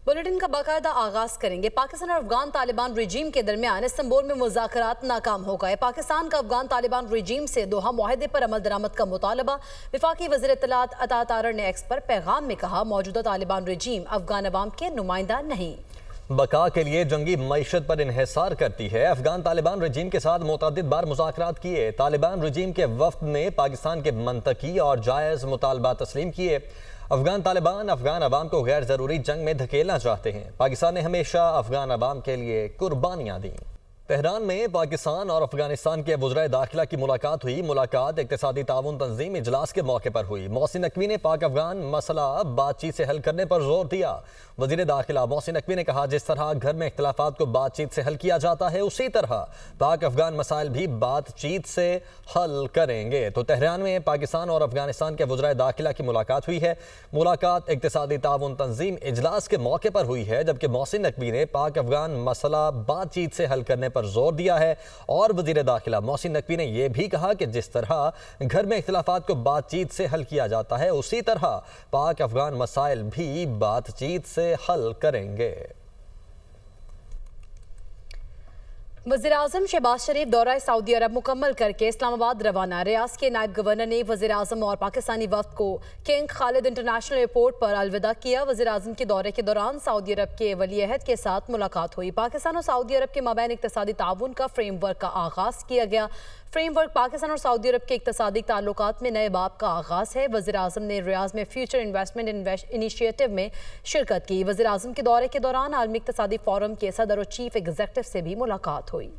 Bulletin का बाकायदा आगाज करेंगे। पाकिस्तान और अफगान तालिबान रजीम के दरमियान इस्तांबुल में मुज़ाकरात नाकाम हो गए। पाकिस्तान का अफगान तालिबान रजीम से दोहा मुआहदे पर अमल दरामद का मुतालबा। वफाकी वज़ीर इत्तलात अता तारर ने एक्स पर पैगाम में कहा, मौजूदा तालिबान रजीम अफगान अवाम के नुमाइंदा नहीं, बका के लिए जंगी मईशत पर इन्हिसार करती है। अफगान तालिबान रजीम के साथ मुतअद्दिद बार मुज़ाकरात किए। तालिबान रजीम के वफ्द ने पाकिस्तान के मंतकी और जायज़ मुतालबा तस्लीम किए। अफगान तालिबान अफगान अवाम को गैर ज़रूरी जंग में धकेलना चाहते हैं। पाकिस्तान ने हमेशा अफगान अवाम के लिए कुर्बानियाँ दी। तेहरान में पाकिस्तान और अफगानिस्तान के वज़राए दाखिला की मुलाकात हुई। मुलाकात इक़्तिसादी ताउन तंजीम इजलास के मौके पर हुई। मोहसिन नकवी ने पाक अफगान मसला बातचीत से हल करने पर जोर दिया। वज़ीर दाखिला मोहसिन नकवी ने कहा, जिस तरह घर में इख्तिलाफात को बातचीत से हल किया जाता है, उसी तरह पाक अफगान मसाइल भी बातचीत से हल करेंगे। तो तेहरान में पाकिस्तान और अफगानिस्तान के वज़राए दाखिला की मुलाकात हुई है। मुलाकात इक़्तिसादी ताउन तंजीम इजलास के मौके पर हुई है, जबकि मोहसिन नकवी ने पाक अफगान मसला बातचीत से हल करने पर जोर दिया है। और वज़ीर दाखिला मोहसिन नकवी ने यह भी कहा कि जिस तरह घर में इख्तिलाफात को बातचीत से हल किया जाता है, उसी तरह पाक अफगान मसाइल भी बातचीत से हल करेंगे। वज़ीर आज़म शहबाज शरीफ दौरा सऊदी अरब मुकम्मल करके इस्लामाबाद रवाना। रियासत के नायब गवर्नर ने वज़ीर आज़म और पाकिस्तानी वफ़द को किंग खालिद इंटरनेशनल एयरपोर्ट पर अलविदा किया। वज़ीर आज़म के दौरे के दौरान सऊदी अरब के वली अहद के साथ मुलाकात हुई। पाकिस्तान और सऊदी अरब के माबैन इक़्तिसादी ताउन का फ्रेमवर्क का आगाज़ किया गया। फ्रेमवर्क पाकिस्तान और सऊदी अरब के इक़्तिसादी ताल्लुकात में नए बाब का आगाज़ है। वज़ीर आज़म ने रियाज में फ्यूचर इन्वेस्टमेंट इनिशिएटिव में शिरकत की। वज़ीर आज़म के दौरे के दौरान आलमी इक़्तिसादी फोरम के सदर और चीफ एग्जीक्यूटिव से भी मुलाकात हुई।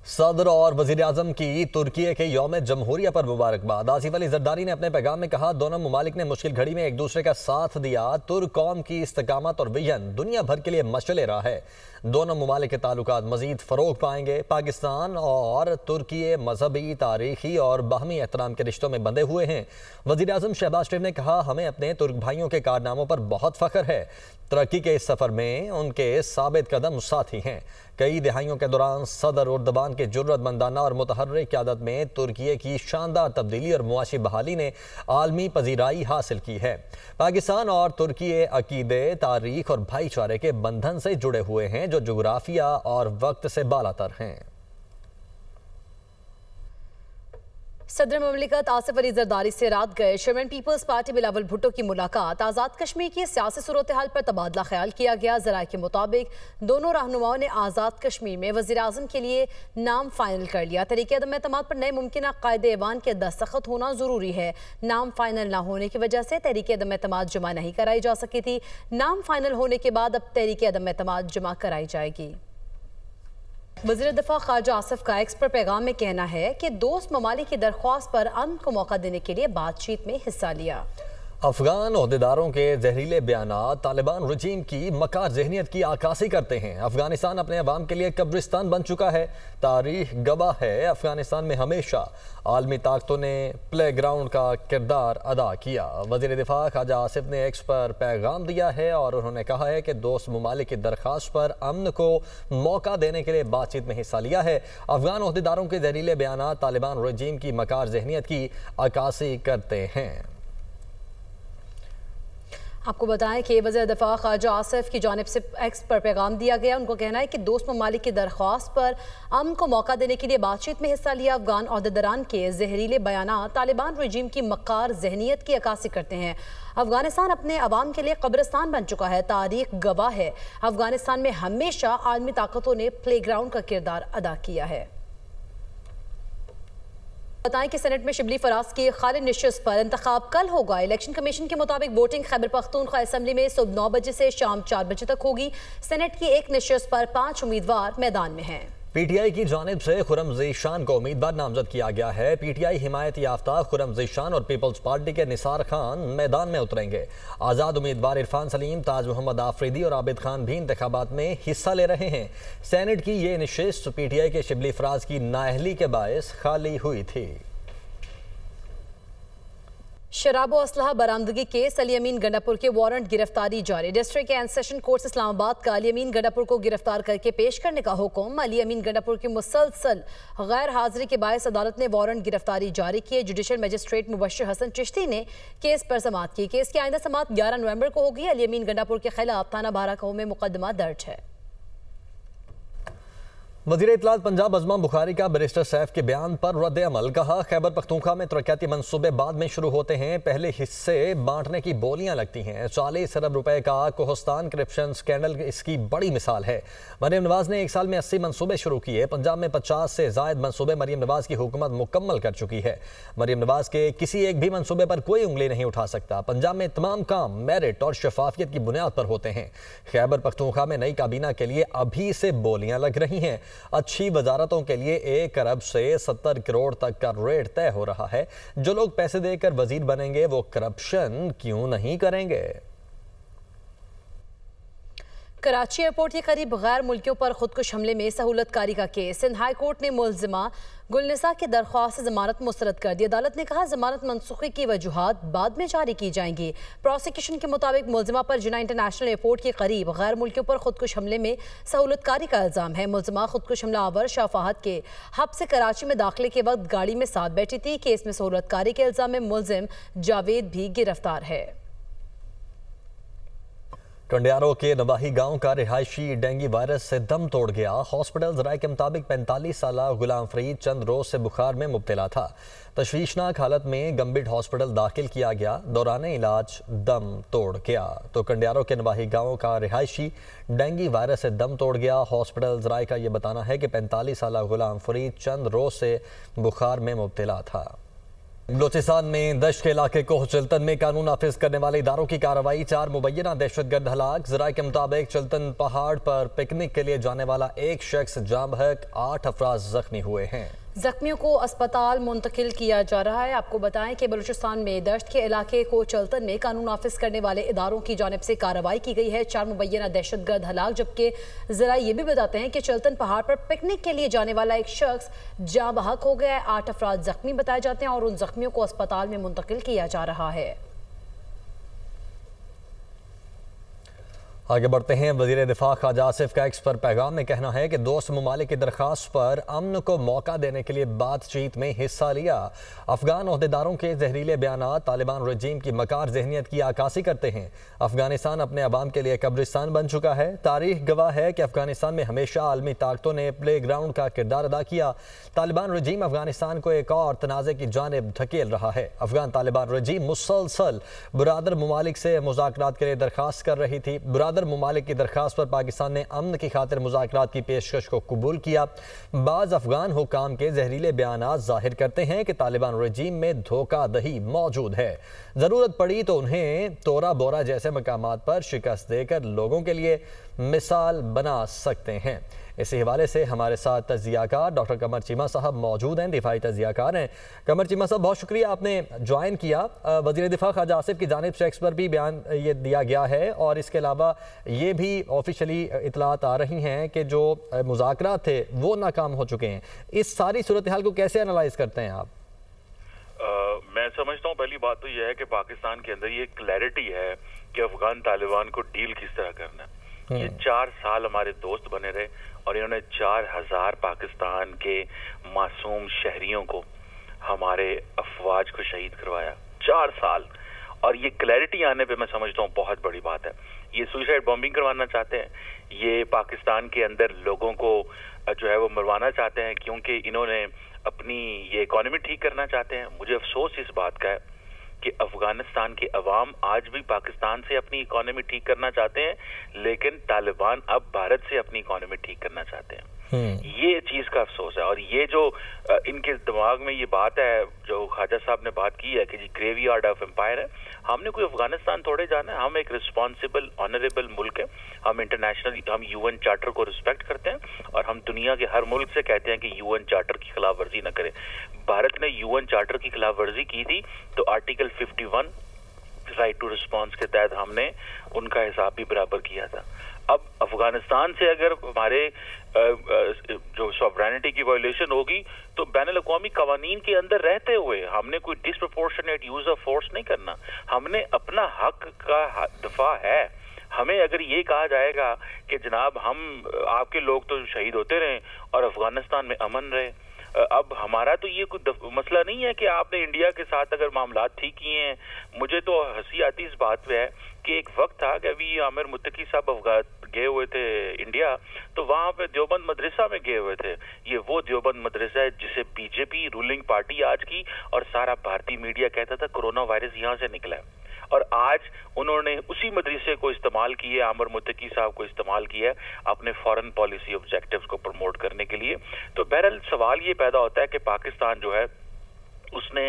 सदर और वज़ीर आज़म की तुर्की के यौम जमहूरिया पर मुबारकबाद। आसिफ अली ज़रदारी ने अपने पैगाम में कहा, दोनों ममालिक ने मुश्किल घड़ी में एक दूसरे का साथ दिया। तुर्क कौम की इस्तकामत और विजन दुनिया भर के लिए मशअल राह है। दोनों ममालिक के ताल्लुकात मज़ीद फ़रोग़ पाएंगे। पाकिस्तान और तुर्की मजहबी, तारीख़ी और बाहमी एहतराम के रिश्तों में बंधे हुए हैं। वज़ीर आज़म शहबाज शरीफ ने कहा, हमें अपने तुर्क भाइयों के कारनामों पर बहुत फ़ख्र है। तरक्की के इस सफ़र में उनके साबित कदम साथी हैं। कई दिहाइयों के दौरान सदर उर्दबान के जुर्रतमंदाना और मुतहर्रिक क़यादत में तुर्की की शानदार तब्दीली और मुआशी बहाली ने आलमी पजीराई हासिल की है। पाकिस्तान और तुर्की अकीदे, तारीख़ और भाईचारे के बंधन से जुड़े हुए हैं, जो जुग्राफिया और वक्त से बालातर हैं। सदर ममलिकत आसिफ अली ज़रदारी से रात गए chairman Peoples Party Bilawal Bhutto की मुलाकात। आज़ाद कश्मीर की सियासी सूरत हाल पर तबादला ख्याल किया गया। ज़राए के मुताबिक दोनों रहनुमाओं ने आज़ाद कश्मीर में वज़ीर आज़म के लिए नाम फाइनल कर लिया। तरीके अदम एतमाद पर नए मुमकिन कायदे ऐवान के दस्तखत होना ज़रूरी है। नाम फाइनल ना होने की वजह से तहरीक अदम एतमाद जमा नहीं कराई जा सकी थी। नाम फाइनल होने के बाद अब तहरीक अदम एतमाद जमा कराई जाएगी। वज़ीर दिफा ख़ारजा आसिफ का एक्स पर पैगाम में कहना है कि दोस्त ममालिक की दरख्वास्त पर अमन को मौका देने के लिए बातचीत में हिस्सा लिया। अफगान ओहदेदारों के जहरीले बयानात तालिबान रजीम की मकार जहनीत की आकाशी करते हैं। अफगानिस्तान अपने अवाम के लिए कब्रिस्तान बन चुका है। तारीख गवाह है, अफगानिस्तान में हमेशा आलमी ताकतों ने प्ले ग्राउंड का किरदार अदा किया। वज़ीर दिफा ख़ारजा आसिफ ने एक्स पर पैगाम दिया है और उन्होंने कहा है कि दोस्त ममालिक की दरख्वास्त पर अमन को मौका देने के लिए बातचीत में हिस्सा लिया है। अफगान ओहदेदारों के जहरीले बयानात तालिबान रजीम की मकार जहनीत की अक्कासी करते हैं। आपको बताएं कि वज़ीर दिफा ख़ारजा आसिफ की जानिब से एक्स पर पैगाम दिया गया। उनको कहना है कि दोस्त ममालिक की दरख्वास्त पर अमन को मौका देने के लिए बातचीत में हिस्सा लिया। अफगान ओहदेदारान के जहरीले बयानात तालिबान रजीम की मक्कार जहनीत की अक्कासी करते हैं। अफगानिस्तान अपने अवाम के लिए कब्रिस्तान बन चुका है। तारीख गवाह है, अफगानिस्तान में हमेशा आलमी ताकतों ने प्ले ग्राउंड का किरदार अदा किया है। बताएं कि सेनेट में शिबली फराज की खाली नशिस्त पर इंतखाब कल होगा। इलेक्शन कमीशन के मुताबिक वोटिंग खैबर पख्तूनख्वा असम्बली में सुबह 9 बजे से शाम 4 बजे तक होगी। सेनेट की एक नशिस्त पर 5 उम्मीदवार मैदान में हैं। पीटीआई की जानिब से खुर्रम ज़ीशान को उम्मीदवार नामजद किया गया है। पीटीआई हिमायत याफ्ता खुर्रम ज़ीशान और पीपल्स पार्टी के निसार खान मैदान में उतरेंगे। आज़ाद उम्मीदवार इरफान सलीम, ताज मोहम्मद आफरीदी और आबिद खान भी इंतखाबात में हिस्सा ले रहे हैं। सेनेट की ये नशिस्त पीटीआई के शिबली फराज की नाअहली के बायस खाली हुई थी। शराब व असलहा बरामदगी केस अली अमीन गंडापुर के वारंट गिरफ्तारी जारी। District and session court Islamabad का अली अमीन गंडापुर को गिरफ्तार करके पेश करने का हुक्म। अली अमीन गंडापुर की मुसलसल गैर हाजिरी के बायस अदालत ने वारंट गिरफ्तारी जारी किए। जुडिशल मजिस्ट्रेट मुबश्शिर हसन चिश्ती ने केस पर समाअत की। केस की आइंदा समाअत 11 नवंबर को होगी। अली अमीन गंडापुर के खिलाफ थाना बाराकाऊ में मुकदमा दर्ज है। वज़ीर इत्तलात पंजाब अज़मा बुखारी का बैरिस्टर सैफ के बयान पर रद्द अमल। कहा, खैबर पख्तूनख्वा में तरक्याती मंसूबे बाद में शुरू होते हैं, पहले हिस्से बांटने की बोलियां लगती हैं। 40 अरब रुपए का कोहस्तान करप्शन स्कैंडल इसकी बड़ी मिसाल है। मरीम नवाज ने एक साल में 80 मंसूबे शुरू किए। पंजाब में 50 से जायद मंसूबे मरीम नवाज की हुकूमत मुकम्मल कर चुकी है। मरीम नवाज के किसी एक भी मंसूबे पर कोई उंगली नहीं उठा सकता। पंजाब में तमाम काम मेरिट और शफाफियत की बुनियाद पर होते हैं। खैबर पख्तूनख्वा में नई काबीना के लिए अभी से बोलियां लग रही हैं। अच्छी वजारतों के लिए 1 अरब से 70 करोड़ तक का रेट तय हो रहा है। जो लोग पैसे देकर वजीर बनेंगे वो करप्शन क्यों नहीं करेंगे। कराची एयरपोर्ट के करीब गैर मुल्कियों पर खुदकुश हमले में सहूलतकारी का केस। सिंध हाई कोर्ट ने मुलजिमा गुलनिसा की दरख्वास्त जमानत मुस्तरद कर दी। अदालत ने कहा, जमानत मनसूखी की वजूहात बाद में जारी की जाएंगी। प्रोसिक्यूशन के मुताबिक मुलजिमा पर जिना इंटरनेशनल एयरपोर्ट के करीब गैर मुल्कियों पर खुदकुश हमले में सहूलतकारी का इल्जाम है। मुलजिमा खुदकुश हमला आवर शाफाहत के हब से कराची में दाखिले के वक्त गाड़ी में साथ बैठी थी। केस में सहूलतकारी के इल्जाम में मुलजिम जावेद भी गिरफ्तार है। कंडियारों के नवाही गांव का रिहायशी डेंगू वायरस से दम तोड़ गया। हॉस्पिटल ज़राए के मुताबिक 45 साला गुलाम फरीद चंद रोज से बुखार में मुब्तला था। तशवीशनाक हालत में गंबिट हॉस्पिटल दाखिल किया गया। दौरान इलाज दम तोड़ गया। तो कंडियारों के नवाही गांव का रिहायशी डेंगू वायरस से दम तोड़ गया। हॉस्पिटल ज़राए का यह बताना है कि 45 साला गुलाम फरीद चंद रोज से बुखार में मुब्तला था। बलोचिस्तान में दश्त के इलाके को चिल्तन में कानून नाफिज करने वाले इदारों की कार्रवाई। 4 मुबैना दहशतगर्द हलाक। ज़राए के मुताबिक चिल्तन पहाड़ पर पिकनिक के लिए जाने वाला एक शख्स जाँ बहक, 8 अफराद जख्मी हुए हैं। जख्मियों को अस्पताल मुंतकिल किया जा रहा है। आपको बताएं कि बलूचिस्तान में दश्त के इलाके को चलतन में कानून नाफिज करने वाले इदारों की जानिब से कार्रवाई की गई है। 4 मुबैना दहशतगर्द हलाक, जबकि ज़रा ये भी बताते हैं कि चलतन पहाड़ पर पिकनिक के लिए जाने वाला एक शख्स जाँ बहक हो गया है। 8 अफराद जख्मी बताए जाते हैं और उन जख्मियों को अस्पताल में मुंतकिल किया जा रहा है। आगे बढ़ते हैं। वज़ीर दिफा ख्वाजा आसिफ का एक्स पर पैगाम में कहना है कि दोस्त ममालिक की दरख्वास्त पर अमन को मौका देने के लिए बातचीत में हिस्सा लिया। अफगान ओहदेदारों के जहरीले बयानात तालिबान रजीम की मकार जहनीत की आकासी करते हैं। अफगानिस्तान अपने अवाम के लिए कब्रिस्तान बन चुका है। तारीख गवाह है कि अफगानिस्तान में हमेशा आलमी ताकतों ने प्ले ग्राउंड का किरदार अदा किया। तालिबान रजीम अफगानिस्तान को एक और तनाज़े की जानिब धकेल रहा है। अफगान तालिबान रजीम मुसलसल बुरादर ममालिक से मुज़ाकरात के लिए दरख्वास्त कर रही थी। ममालिक की दरखास्त पर पाकिस्तान ने अमन की खातिर मुज़ाकरात की पेशकश को कबूल किया। बाज़ अफगान हुकाम के जहरीले बयानात जाहिर करते हैं कि तालिबान रजीम में धोखाधही मौजूद है। ज़रूरत पड़ी तो उन्हें तोरा बोरा जैसे मकामात पर शिकस्त देकर लोगों के लिए मिसाल बना सकते हैं। इसी हवाले से हमारे साथ तजियाकार डॉक्टर कमर चीमा साहब मौजूद हैं, दिफाई तजियाकार हैं। कमर चीमा साहब, बहुत शुक्रिया आपने ज्वाइन किया। वज़ीर दिफा ख्वाजा आसिफ की जानिब से एक्स पर भी बयान ये दिया गया है और इसके अलावा ये भी ऑफिशियली इतलात आ रही हैं कि जो मुज़ाकरात थे वो नाकाम हो चुके हैं। इस सारी सूरत हाल को कैसे एनालाइज करते हैं आप? मैं समझता हूँ पहली बात तो यह है कि पाकिस्तान के अंदर ये क्लैरिटी है कि अफगान तालिबान को डील किस तरह करना है। ये 4 साल हमारे दोस्त बने रहे और इन्होंने 4000 पाकिस्तान के मासूम शहरियों को, हमारे अफवाज को शहीद करवाया। 4 साल। और ये क्लैरिटी आने पे मैं समझता हूँ बहुत बड़ी बात है। ये सुसाइड बॉम्बिंग करवाना चाहते हैं, ये पाकिस्तान के अंदर लोगों को जो है वो मरवाना चाहते हैं क्योंकि इन्होंने अपनी ये इकॉनमी ठीक करना चाहते हैं। मुझे अफसोस इस बात का है कि अफगानिस्तान के अवाम आज भी पाकिस्तान से अपनी इकॉनमी ठीक करना चाहते हैं, लेकिन तालिबान अब भारत से अपनी इकॉनमी ठीक करना चाहते हैं। ये चीज का अफसोस है। और ये जो इनके दिमाग में ये बात है जो ख्वाजा साहब ने बात की है कि जी ग्रेवयार्ड ऑफ एम्पायर है, हमने कोई अफगानिस्तान थोड़े जाना है। हम एक रिस्पॉन्सिबल ऑनरेबल मुल्क है। हम इंटरनेशनल, हम यूएन चार्टर को रिस्पेक्ट करते हैं और हम दुनिया के हर मुल्क से कहते हैं कि यूएन चार्टर की खिलाफ वर्जी न करे। भारत ने यूएन चार्टर की खिलाफ वर्जी की थी तो आर्टिकल 51 राइट टू रिस्पॉन्स के तहत हमने उनका हिसाब भी बराबर किया था। अब अफगानिस्तान से अगर हमारे जो सॉवरेनिटी की वायलेशन होगी तो बैनुल अक़वामी कवानीन के अंदर रहते हुए हमने कोई डिसप्रोपोर्शनेट यूज ऑफ फोर्स नहीं करना। हमने अपना हक का दफा है। हमें अगर ये कहा जाएगा कि जनाब हम आपके लोग तो शहीद होते रहे और अफगानिस्तान में अमन रहे, अब हमारा तो ये कोई मसला नहीं है कि आपने इंडिया के साथ अगर मामला ठीक किए हैं। मुझे तो हंसी आती इस बात पे है कि एक वक्त था कि अभी आमिर मुत्तकी साहब गए हुए थे इंडिया, तो वहां पे देवबंद मदरसा में गए हुए थे। ये वो देवबंद मदरसा है जिसे बीजेपी रूलिंग पार्टी आज की और सारा भारतीय मीडिया कहता था कोरोना वायरस यहाँ से निकला है, और आज उन्होंने उसी मदरसे को इस्तेमाल किया, आमिर मुत्तकी साहब को इस्तेमाल किया अपने फॉरेन पॉलिसी ऑब्जेक्टिव्स को प्रमोट करने के लिए। तो बहरहाल सवाल ये पैदा होता है कि पाकिस्तान जो है उसने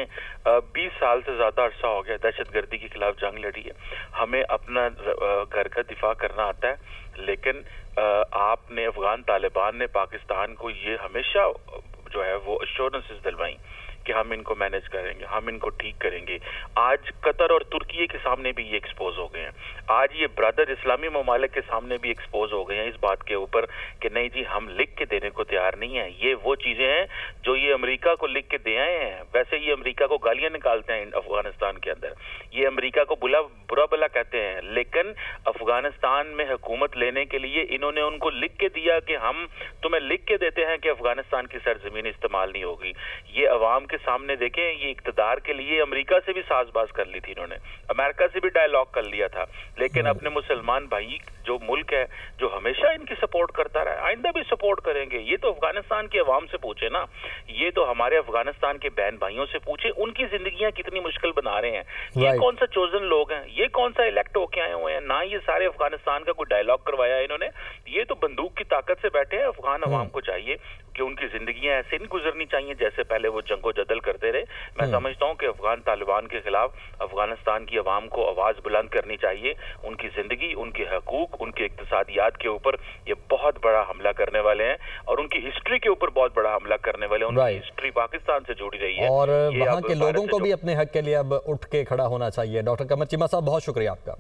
20 साल से ज्यादा अरसा हो गया दहशतगर्दी के खिलाफ जंग लड़ी है। हमें अपना घर का दिफा करना आता है, लेकिन आपने अफगान तालिबान ने पाकिस्तान को ये हमेशा जो है वो एश्योरेंसेस दिलवाई कि हम इनको मैनेज करेंगे, हम इनको ठीक करेंगे। आज कतर और तुर्की के सामने भी ये एक्सपोज हो गए हैं, आज ये ब्रदर इस्लामी ममालिक के सामने भी एक्सपोज हो गए हैं इस बात के ऊपर कि नहीं जी हम लिख के देने को तैयार नहीं है। ये वो चीजें हैं जो ये अमेरिका को लिख के दे आए हैं। वैसे ये अमेरिका को गालियां निकालते हैं अफगानिस्तान के अंदर, ये अमेरिका को बुरा भला कहते हैं, लेकिन अफगानिस्तान में हुकूमत लेने के लिए इन्होंने उनको लिख के दिया कि हम तुम्हें लिख के देते हैं कि अफगानिस्तान की सरजमीन इस्तेमाल नहीं होगी। ये अवाम सामने देखें, ये इक्तदार के लिए अमेरिका से भी साजबाज कर ली थी इन्होंने, अमेरिका से भी डायलॉग कर लिया था, लेकिन अपने मुसलमान भाई जो मुल्क है जो हमेशा इनकी सपोर्ट करता रहा, आइंदा भी सपोर्ट करेंगे। ये तो अफगानिस्तान के अवाम से पूछे ना, ये तो हमारे अफगानिस्तान के बहन भाइयों से पूछे, उनकी जिंदगियां कितनी मुश्किल बना रहे हैं। ये कौन सा चोजन लोग हैं, ये कौन सा इलेक्ट होके आए हुए हैं, ना ये सारे अफगानिस्तान का कोई डायलॉग करवाया इन्होंने। ये तो बंदूक की ताकत से बैठे हैं। अफगान अवाम को चाहिए कि उनकी जिंदगियां ऐसे नहीं गुजरनी चाहिए जैसे पहले वो जंगो जदल करते रहे। मैं समझता हूं कि अफगान तालिबान के खिलाफ अफगानिस्तान की अवाम को आवाज बुलंद करनी चाहिए। उनकी जिंदगी, उनके हकूक, उनके इक्तिसादियात के ऊपर ये बहुत बड़ा हमला करने वाले हैं और उनकी हिस्ट्री के ऊपर बहुत बड़ा हमला करने वाले हैं। उनकी हिस्ट्री पाकिस्तान से जुड़ी रही है और वहाँ के लोगों को भी अपने हक के लिए अब उठ के खड़ा होना चाहिए। डॉक्टर कमर चीमा साहब, बहुत शुक्रिया आपका।